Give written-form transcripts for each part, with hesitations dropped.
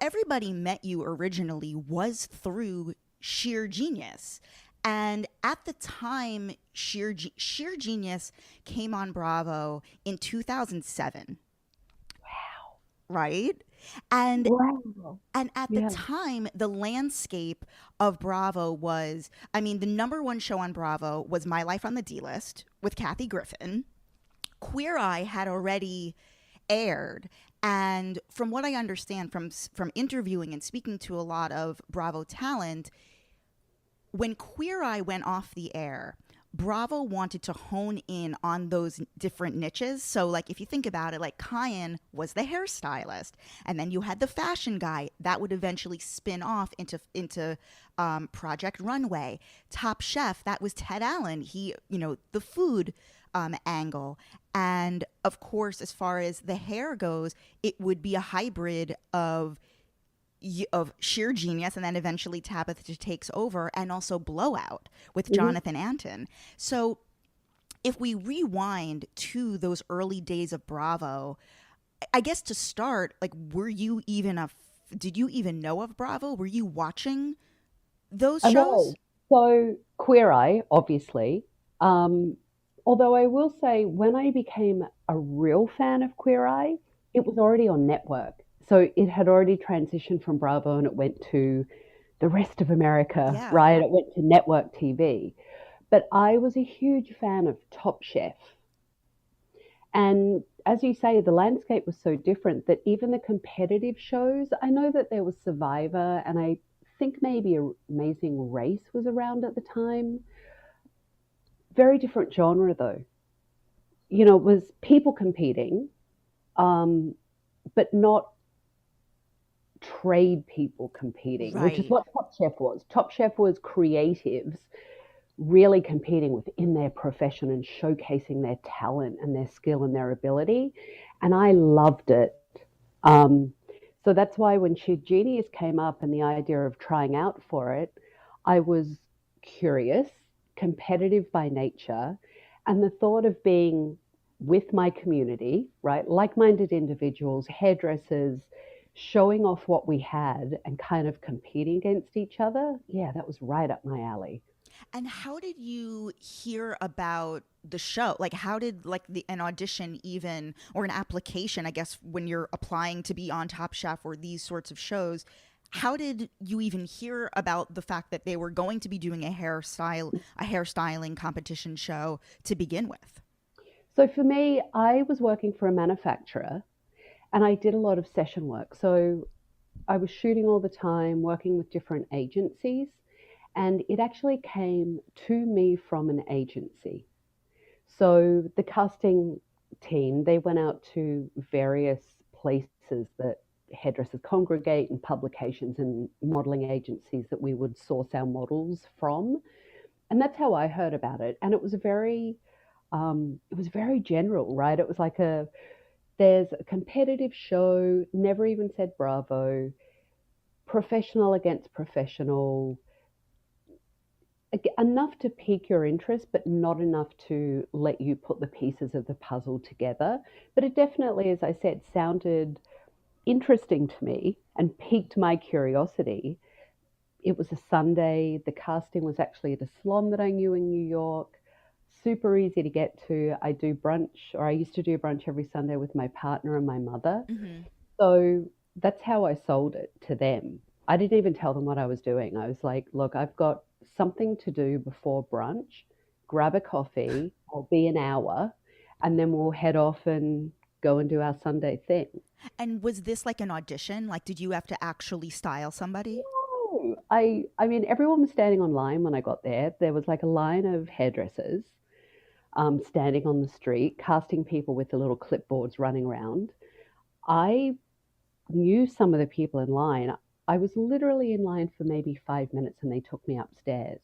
everybody met you originally was through Shear Genius. And at the time, Shear Genius came on Bravo in 2007, right? And Wow. and at the Yeah. time, the landscape of Bravo was, I mean, the number one show on Bravo was My Life on the D List with Kathy Griffin. Queer Eye had already aired, and from what I understand from interviewing and speaking to a lot of Bravo talent, when Queer Eye went off the air, Bravo wanted to hone in on those different niches. So, like, if you think about it, like Kyan was the hairstylist, and then you had the fashion guy that would eventually spin off into Project Runway. Top Chef, that was Ted Allen. He, the food angle, and of course, as far as the hair goes, it would be a hybrid of Sheer Genius, and then eventually Tabatha takes over, and also Blowout with Mhm. Jonathan Anton. So if we rewind to those early days of Bravo, I guess to start, like, did you even know of Bravo? Were you watching those I was. shows? So Queer Eye, obviously. Um, Although I will say, when I became a real fan of Queer Eye, it was already on network. So it had already transitioned from Bravo and it went to the rest of America, Yeah. right? It went to network TV. But I was a huge fan of Top Chef. And as you say, the landscape was so different that even the competitive shows, I know that there was Survivor, and I think maybe Amazing Race was around at the time. Very different genre, though. It was people competing, um, but not trade people competing, which is Right. what Top Chef was. Top Chef was creatives really competing within their profession and showcasing their talent and their skill and their ability. And I loved it. Um, so that's why when Sheer Genius came up and the idea of trying out for it, I was curious, competitive by nature, and the thought of being with my community, right, like minded individuals, hairdressers, showing off what we had and kind of competing against each other, yeah, that was right up my alley. And how did you hear about the show? Like, how did like an audition even, or an application, I guess, when you're applying to be on Top Chef or these sorts of shows? How did you even hear about the fact that they were going to be doing a hairstyling competition show to begin with? So for me, I was working for a manufacturer and I did a lot of session work. So I was shooting all the time, working with different agencies, and it actually came to me from an agency. So the casting team, they went out to various places that hairdressers congregate and publications and modeling agencies that we would source our models from. And that's how I heard about it. And it was very general, right? It was like there's a competitive show, never even said Bravo, professional against professional, enough to pique your interest, but not enough to let you put the pieces of the puzzle together. But it definitely, as I said, sounded interesting to me and piqued my curiosity. It was a Sunday. The casting was actually at a salon that I knew in New York. Super easy to get to. I do brunch, or I used to do brunch every Sunday with my partner and my mother. Mm-hmm. So that's how I sold it to them. I didn't even tell them what I was doing. I was like, look, I've got something to do before brunch. Grab a coffee. I'll be an hour, and then we'll head off and go and do our Sunday thing. And was this like an audition? Like, did you have to actually style somebody? Oh, I mean, everyone was standing on line when I got there. There was like a line of hairdressers standing on the street, casting people with the little clipboards running around. I knew some of the people in line. I was literally in line for maybe 5 minutes and they took me upstairs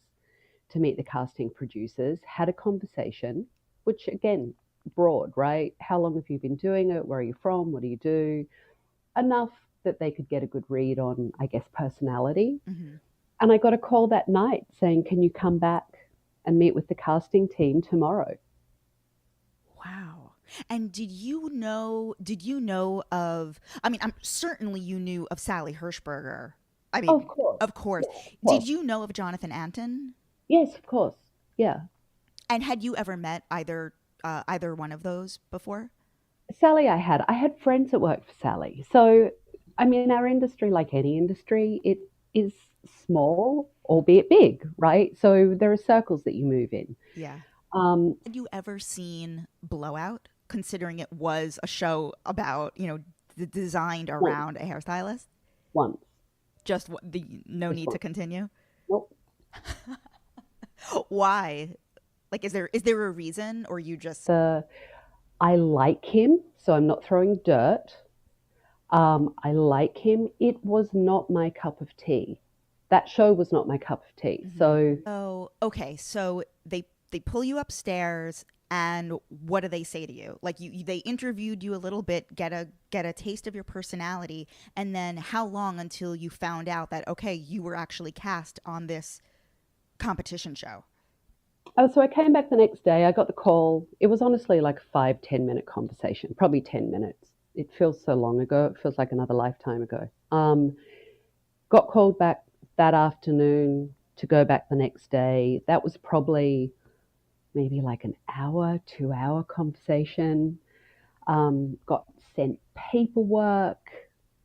to meet the casting producers, had a conversation, which again, broad, right? How long have you been doing it? Where are you from? What do you do? Enough that they could get a good read on, I guess, personality. Mm-hmm. And I got a call that night saying, can you come back and meet with the casting team tomorrow? Wow. And did you know of, I mean, I'm certainly you knew of Sally Hirschberger. I Of mean, course. of course. Yeah, of Did course. you know of Jonathan Anton? Yes, of course. Yeah. And had you ever met either one of those before? Sally, I had friends that worked for Sally. So, I mean, our industry, like any industry, it is small, albeit big, right? So there are circles that you move in. Yeah. Um, Had you ever seen Blowout, considering it was a show about, designed once, around a hairstylist? once, Just the no just need to once. continue. Nope. Why? Like, is there a reason, or you just? The I like him, so I'm not throwing dirt. I like him. It was not my cup of tea. That show was not my cup of tea. Mhm. So Oh, okay. So they pull you upstairs, and what do they say to you? Like, they interviewed you a little bit, get a taste of your personality, and then how long until you found out that, okay, you were actually cast on this competition show? so I came back the next day. I got the call. It was honestly like a 5, 10 minute conversation, probably 10 minutes. It feels so long ago. It feels like another lifetime ago. Got called back that afternoon to go back the next day. That was probably maybe like an hour, 2 hour conversation. Got sent paperwork,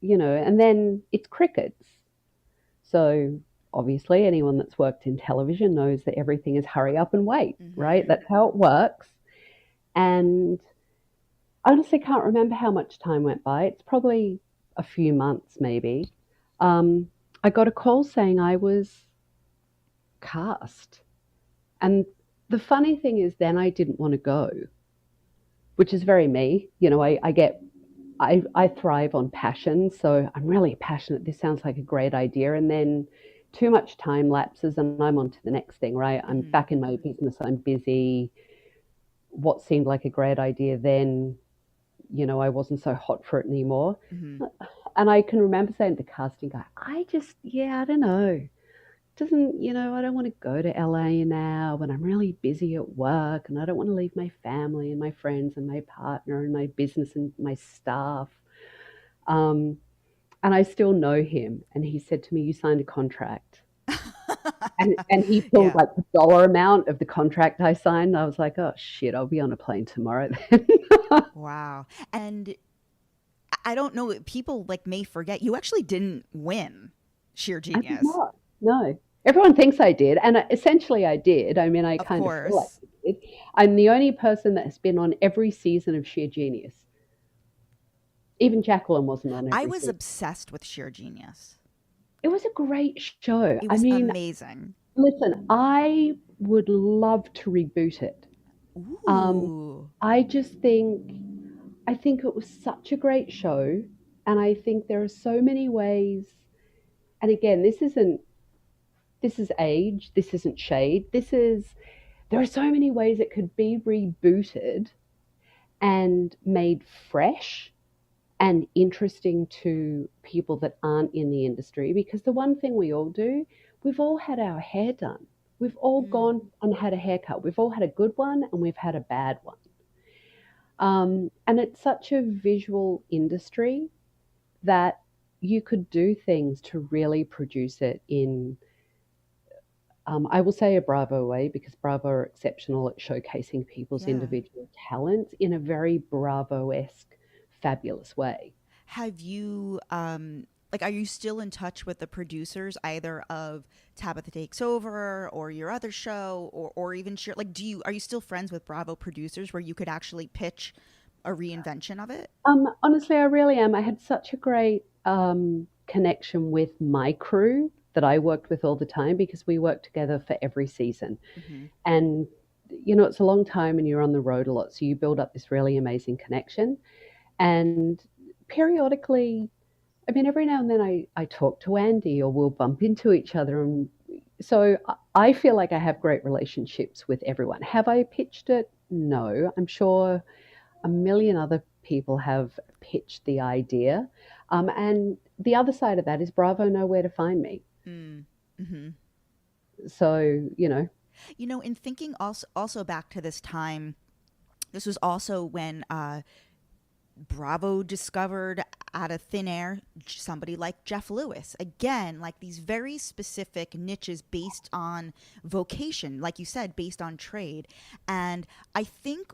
and then it's crickets. So obviously, anyone that's worked in television knows that everything is hurry up and wait, right? Mm-hmm. That's how it works. And I honestly can't remember how much time went by. It's probably a few months, maybe. Um, I got a call saying I was cast. And the funny thing is, then I didn't want to go, which is very me. I thrive on passion. So I'm really passionate. This sounds like a great idea. And then too much time lapses and I'm on to the next thing, right? I'm Mm-hmm. back in my business. I'm busy. What seemed like a great idea then, I wasn't so hot for it anymore. Mm-hmm. And I can remember saying to the casting guy, I don't know. Doesn't, I don't want to go to LA now when I'm really busy at work and I don't want to leave my family and my friends and my partner and my business and my staff. Um, and I still know him. And he said to me, "You signed a contract." And he pulled Yeah. like the dollar amount of the contract I signed. I was like, "Oh shit, I'll be on a plane tomorrow then." Wow. And I don't know, people like may forget you actually didn't win Sheer I did Genius. not. No. Everyone thinks I did, and essentially I did. I mean, I Of kind of feel like course. I did. I'm the only person that has been on every season of Sheer Genius. Even Jacqueline wasn't on I every was season. obsessed with Sheer Genius. It was a great show. It I was mean, amazing. listen, I would love to reboot it. Um, Ooh. I think it was such a great show, and I think there are so many ways. And again, this is age, this isn't shade. There are so many ways it could be rebooted and made fresh and interesting to people that aren't in the industry. Because the one thing we all do, we've all had our hair done. We've all Mm. gone and had a haircut. We've all had a good one and we've had a bad one. And it's such a visual industry that you could do things to really produce it in, I will say, a Bravo way, because Bravo are exceptional at showcasing people's Yeah. individual talents in a very Bravo esque, fabulous way. Have you like, are you still in touch with the producers either of Tabitha Takes Over or your other show, or even Sheer, like, are you still friends with Bravo producers where you could actually pitch a reinvention of it? Honestly, I really am. I had such a great connection with my crew that I worked with all the time because we worked together for every season. Mm-hmm. And, it's a long time and you're on the road a lot. So you build up this really amazing connection. And periodically, I mean, every now and then I talk to Andy or we'll bump into each other. And so I feel like I have great relationships with everyone. Have I pitched it? No. I'm sure a million other people have pitched the idea. And the other side of that is Bravo know where to find me. Mm. Mm-hmm. So, In thinking also back to this time This was also when Bravo discovered out of thin air somebody like Jeff Lewis. Again, like these very specific niches based on vocation, like you said, based on trade. And I think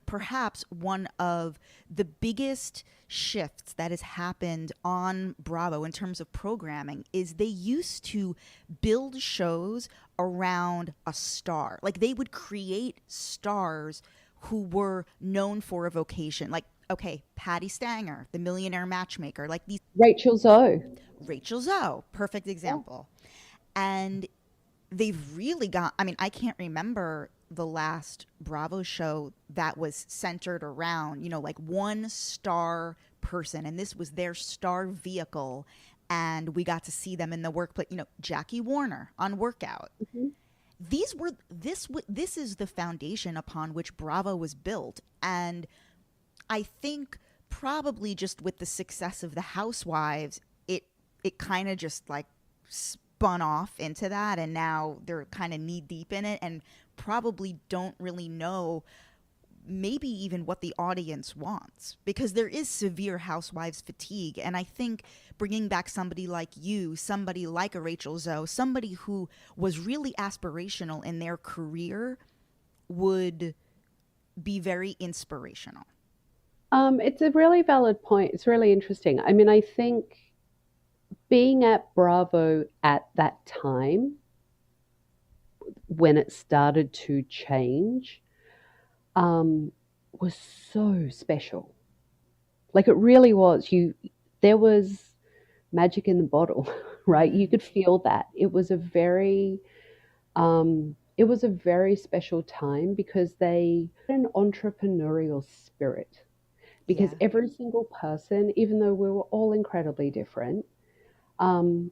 perhaps one of the biggest shifts that has happened on Bravo in terms of programming is they used to build shows around a star. Like they would create stars who were known for a vocation. Like, okay, Patty Stanger, the millionaire matchmaker, like these. Rachel Zoe. Rachel Zoe, perfect example. And they've really got, I mean, I can't remember the last Bravo show that was centered around, like one star person. And this was their star vehicle. And we got to see them in the workplace, Jackie Warner on Workout. Mm-hmm. This is the foundation upon which Bravo was built. And I think probably just with the success of the Housewives, it kind of just like spun off into that, and now they're kind of knee deep in it and probably don't really know maybe even what the audience wants, because there is severe Housewives fatigue. And I think bringing back somebody like you, somebody like a Rachel Zoe, somebody who was really aspirational in their career would be very inspirational. It's a really valid point. It's really interesting. I mean, I think being at Bravo at that time, when it started to change, was so special. Like it really was. There was magic in the bottle, right? You could feel that. It was a very special time because they had an entrepreneurial spirit. Because Yeah. every single person, even though we were all incredibly different, um,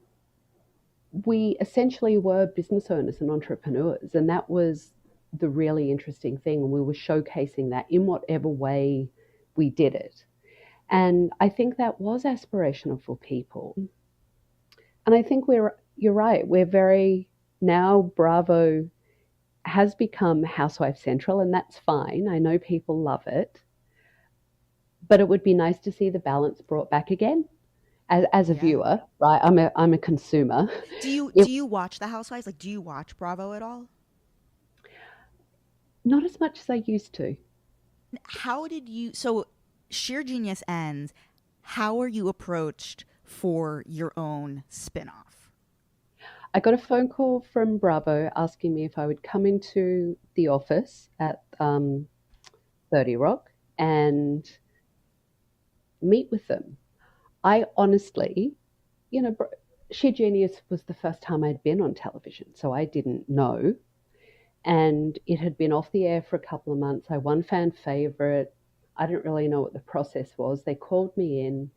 we essentially were business owners and entrepreneurs. And that was the really interesting thing. And we were showcasing that in whatever way we did it. And I think that was aspirational for people. And I think you're right. Now Bravo has become Housewife Central, and that's fine. I know people love it. But it would be nice to see the balance brought back again. As a Yeah. viewer, right? I'm a consumer. Do you watch the Housewives? Like, do you watch Bravo at all? Not as much as I used to. How did you so Sheer Genius ends, how are you approached for your own spin-off? I got a phone call from Bravo asking me if I would come into the office at 30 Rock and meet with them. I honestly, you know, Sheer Genius was the first time I'd been on television, so I didn't know. And it had been off the air for a couple of months. I won fan favorite. I didn't really know what the process was. They called me in,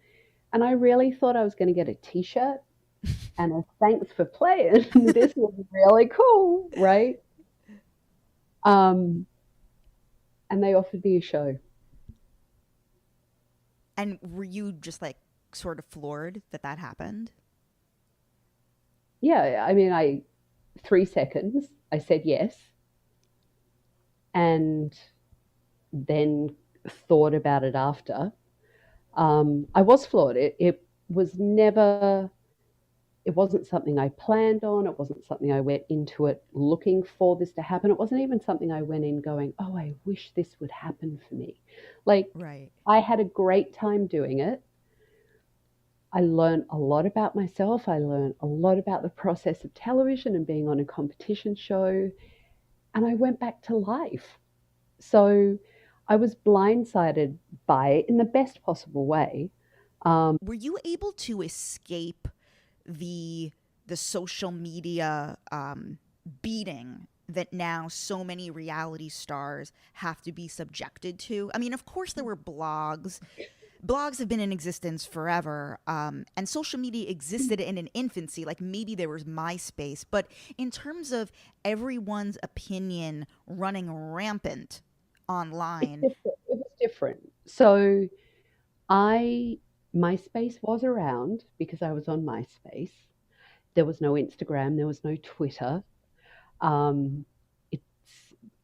and I really thought I was going to get a T-shirt and a thanks for playing. This was really cool, right? Um, and they offered me a show. And were you just like sort of floored that that happened? Yeah, I mean, 3 seconds, I said yes, and then thought about it after. I was floored. It was never, it wasn't something I planned on. It wasn't something I went into it looking for this to happen. It wasn't even something I went in going, oh, I wish this would happen for me. Like, Right. I had a great time doing it. I learned a lot about myself. I learned a lot about the process of television and being on a competition show. And I went back to life. So I was blindsided by it in the best possible way. Were you able to escape the the social media beating that now so many reality stars have to be subjected to? I mean, of course, there were blogs. Blogs have been in existence forever, and social media existed in an infancy. Like maybe there was MySpace, but in terms of everyone's opinion running rampant online. It was different. So I MySpace was around because I was on MySpace. There was no Instagram, there was no Twitter. Um, it's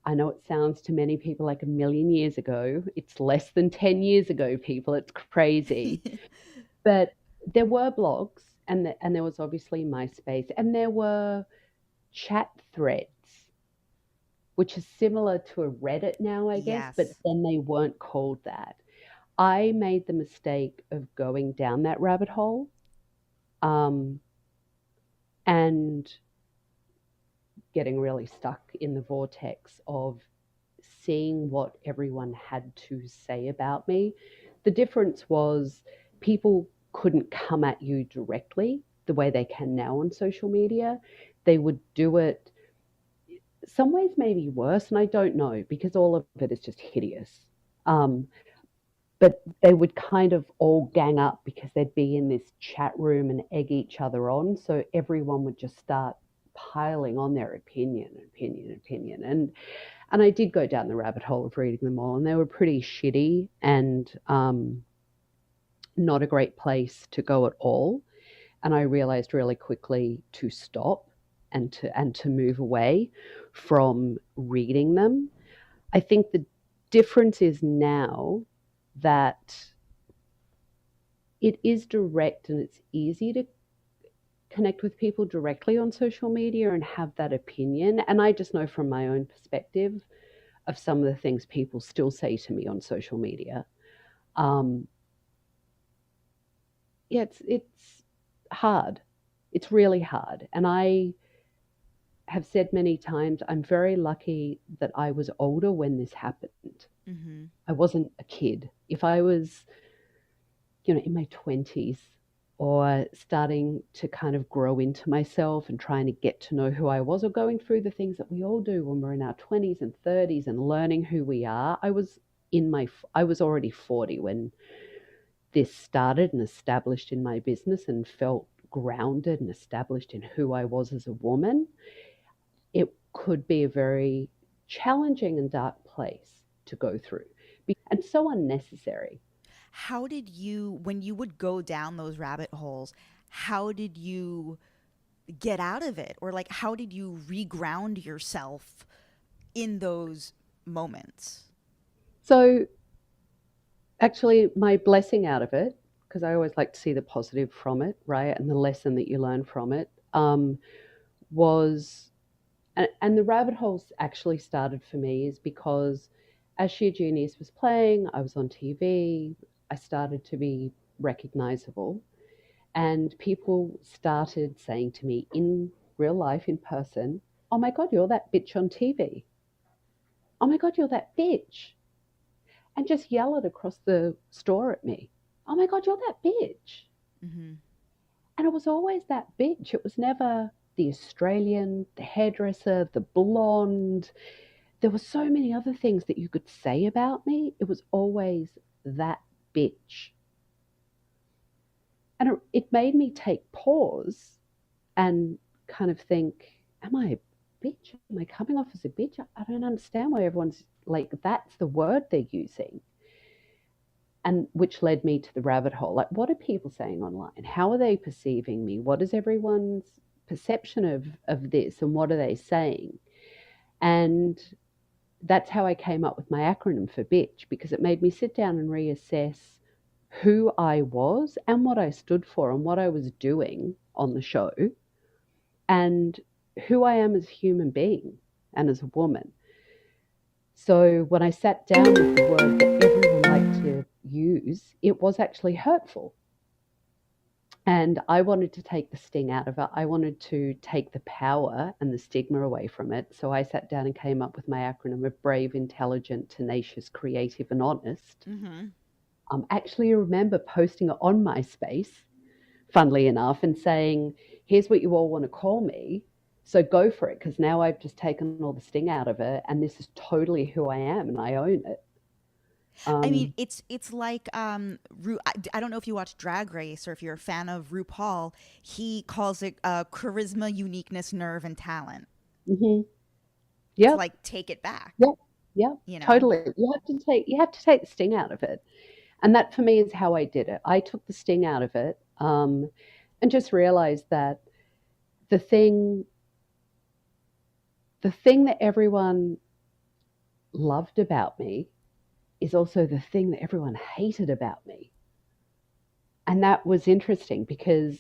I know it sounds to many people like a million years ago. It's less than 10 years ago, people. It's crazy. But there were blogs, and there was obviously MySpace, and there were chat threads, which is similar to a Reddit now, I guess, but Yes. then they weren't called that. I made the mistake of going down that rabbit hole, um, and getting really stuck in the vortex of seeing what everyone had to say about me. The difference was people couldn't come at you directly the way they can now on social media. They would do it some ways maybe worse, and I don't know because all of it is just hideous. Um, but they would kind of all gang up because they'd be in this chat room and egg each other on. So everyone would just start piling on their opinion. And I did go down the rabbit hole of reading them all, and they were pretty shitty and not a great place to go at all. And I realized really quickly to stop and to move away from reading them. I think the difference is now that it is direct and it's easy to connect with people directly on social media and have that opinion. And I just know from my own perspective of some of the things people still say to me on social media. Um, yeah, it's hard. It's really hard. And I have said many times, I'm very lucky that I was older when this happened. Mm-hmm. I wasn't a kid. If I was, in my 20s or starting to kind of grow into myself and trying to get to know who I was or going through the things that we all do when we're in our 20s and 30s and learning who we are, I was already 40 when this started and established in my business and felt grounded and established in who I was as a woman. It could be a very challenging and dark place to go through and so unnecessary. How did you, when you would go down those rabbit holes, how did you get out of it? Or like, how did you reground yourself in those moments? So, actually, my blessing out of it, because I always like to see the positive from it, right? And the lesson that you learn from it, was, and the rabbit holes actually started for me is because as Shear Genius was playing, I was on TV, I started to be recognizable, and people started saying to me in real life, in person, "Oh my God, you're that bitch on TV. Oh my God, you're that bitch." And just yell it across the store at me. "Oh my God, you're that bitch." Mm-hmm. And it was always that bitch. It was never the Australian, the hairdresser, the blonde. There were so many other things that you could say about me. It was always that bitch. And it made me take pause and kind of think, am I a bitch? Am I coming off as a bitch? I don't understand why everyone's like, that's the word they're using. And which led me to the rabbit hole. Like, what are people saying online? How are they perceiving me? What is everyone's perception of this? And what are they saying? And that's how I came up with my acronym for bitch, because it made me sit down and reassess who I was and what I stood for and what I was doing on the show and who I am as a human being and as a woman. So when I sat down with the word that everyone liked to use, it was actually hurtful. And I wanted to take the sting out of it. I wanted to take the power and the stigma away from it. So I sat down and came up with my acronym of brave, intelligent, tenacious, creative, and honest. Mm-hmm. Actually, I remember posting it on MySpace, funnily enough, and saying, here's what you all want to call me. So go for it, because now I've just taken all the sting out of it, and this is totally who I am, and I own it. I mean, Um, it's like I don't know if you watch Drag Race or if you're a fan of RuPaul. He calls it charisma, uniqueness, nerve, and talent. mhm. To Yep, like take it back, yep, yep, you know. totally. You have to take the sting out of it, and that for me is how I did it. I took the sting out of it, and just realized that the thing, the thing that everyone loved about me is also the thing that everyone hated about me. And that was interesting because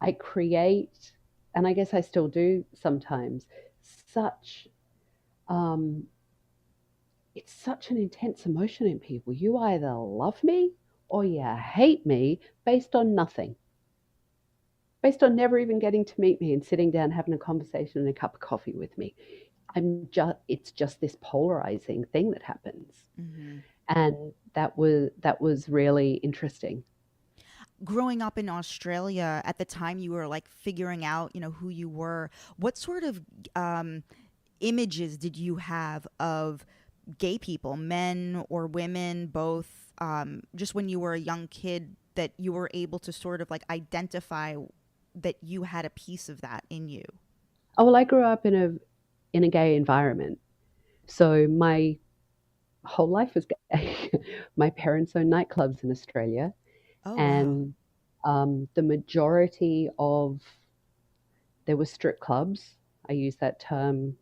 I create, and I guess I still do sometimes, such um, it's such an intense emotion in people. You either love me or you hate me based on nothing, based on never even getting to meet me and sitting down having a conversation and a cup of coffee with me. It's just this polarizing thing that happens. Hmm. And that was really interesting. Growing up in Australia at the time you were like figuring out, who you were, what sort of um, images did you have of gay people, men or women, both, just when you were a young kid that you were able to sort of like identify that you had a piece of that in you? Oh well, I grew up in a gay environment. So my whole life was gay. My parents owned nightclubs in Australia, Oh, wow. and the majority of there were strip clubs. I use that term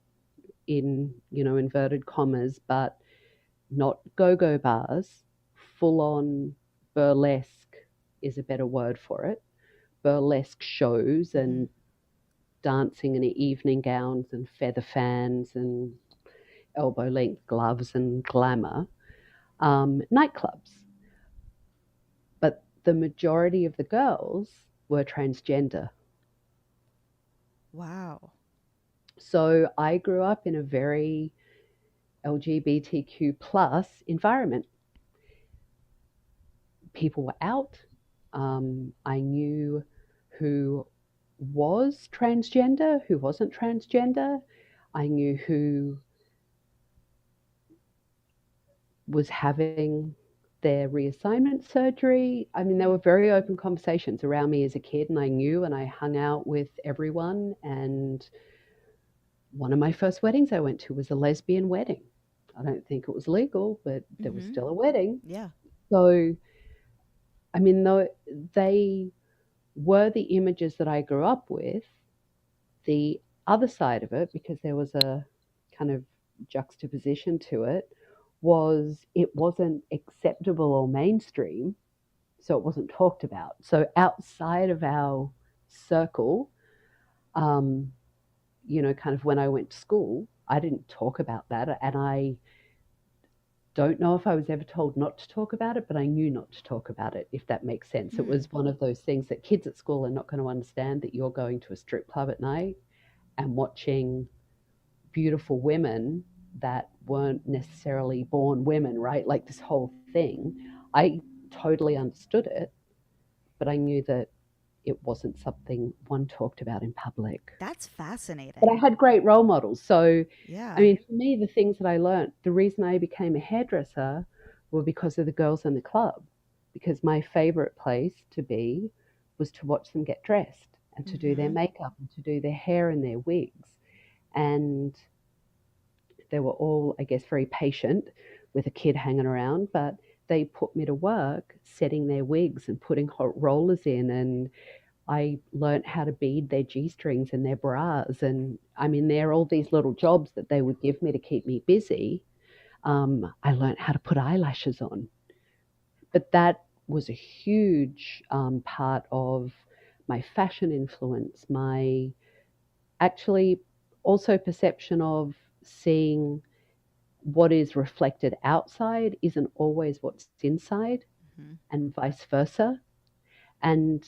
in inverted commas, but not go-go bars. Full on burlesque is a better word for it. Burlesque shows Hmm. and dancing in evening gowns and feather fans and elbow length gloves and glamour. Nightclubs. But the majority of the girls were transgender. Wow. So I grew up in a very LGBTQ plus environment. People were out. I knew who was transgender, who wasn't transgender. I knew who was having their reassignment surgery. I mean, there were very open conversations around me as a kid, and I knew and I hung out with everyone. And one of my first weddings I went to was a lesbian wedding. I don't think it was legal, but there was Hmm. still a wedding. Yeah. So, I mean, though they were the images that I grew up with, the other side of it, because there was a kind of juxtaposition to it, was it wasn't acceptable or mainstream, so it wasn't talked about. So outside of our circle, um, kind of when I went to school, I didn't talk about that, and I don't know if I was ever told not to talk about it, but I knew not to talk about it, if that makes sense. It Hmm. was one of those things that kids at school are not going to understand, that you're going to a strip club at night and watching beautiful women that weren't necessarily born women, right? Like this whole thing. I totally understood it, but I knew that it wasn't something one talked about in public. That's But I fascinating. had great role models. So, I Yeah. mean, for me, the things that I learned, the reason I became a hairdresser were because of the girls in the club. Because my favorite place to be was to watch them get dressed and to do their Hmm. makeup and to do their hair and their wigs. And they were all, I guess, very patient with a kid hanging around, but they put me to work setting their wigs and putting hot rollers in, and I learnt how to bead their G strings and their bras. And I mean, there are all these little jobs that they would give me to keep me busy. I learnt how to put eyelashes on. But that was a huge part of my fashion influence, my actually also perception of seeing what is reflected outside isn't always what's inside, Hmm. and vice versa. And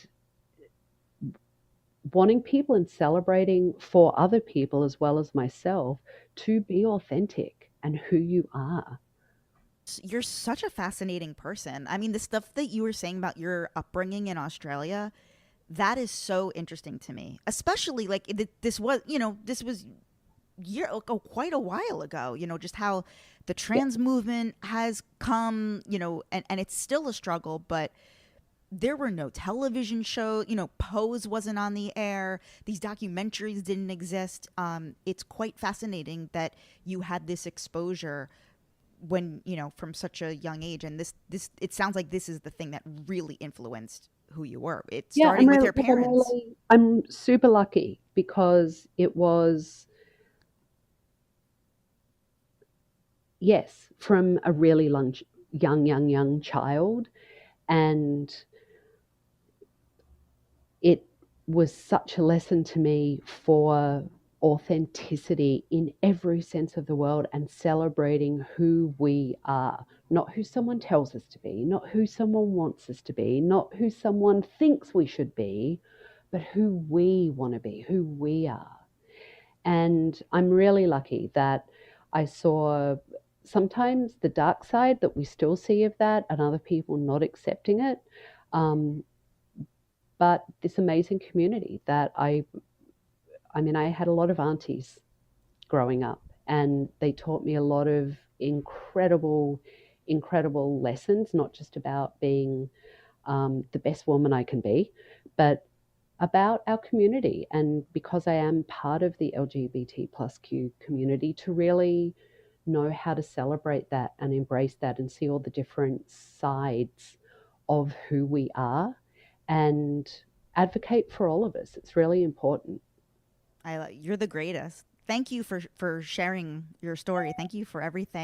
wanting people and celebrating for other people as well as myself to be authentic and who you are. You're such a fascinating person. I mean, the stuff that you were saying about your upbringing in Australia, that is so interesting to me. Especially like this was, this was quite a while ago, just how the Yeah. trans movement has come, and it's still a struggle, but there were no television shows, Pose wasn't on the air, these documentaries didn't exist. It's quite fascinating that you had this exposure when, from such a young age, and this it sounds like this is the thing that really influenced who you were. It's Yeah, starting with your look, parents. I'm super lucky because it was, yes, from a really young child. And it was such a lesson to me for authenticity in every sense of the word and celebrating who we are, not who someone tells us to be, not who someone wants us to be, not who someone thinks we should be, but who we want to be, who we are. And I'm really lucky that I saw sometimes the dark side that we still see of that and other people not accepting it. Um, but this amazing community that I mean, I had a lot of aunties growing up, and they taught me a lot of incredible lessons, not just about being the best woman I can be, but about our community. And because I am part of the LGBT plus Q community, to really know how to celebrate that and embrace that and see all the different sides of who we are and advocate for all of us. It's really important. You're the greatest. Thank you for sharing your story. Thank you for everything.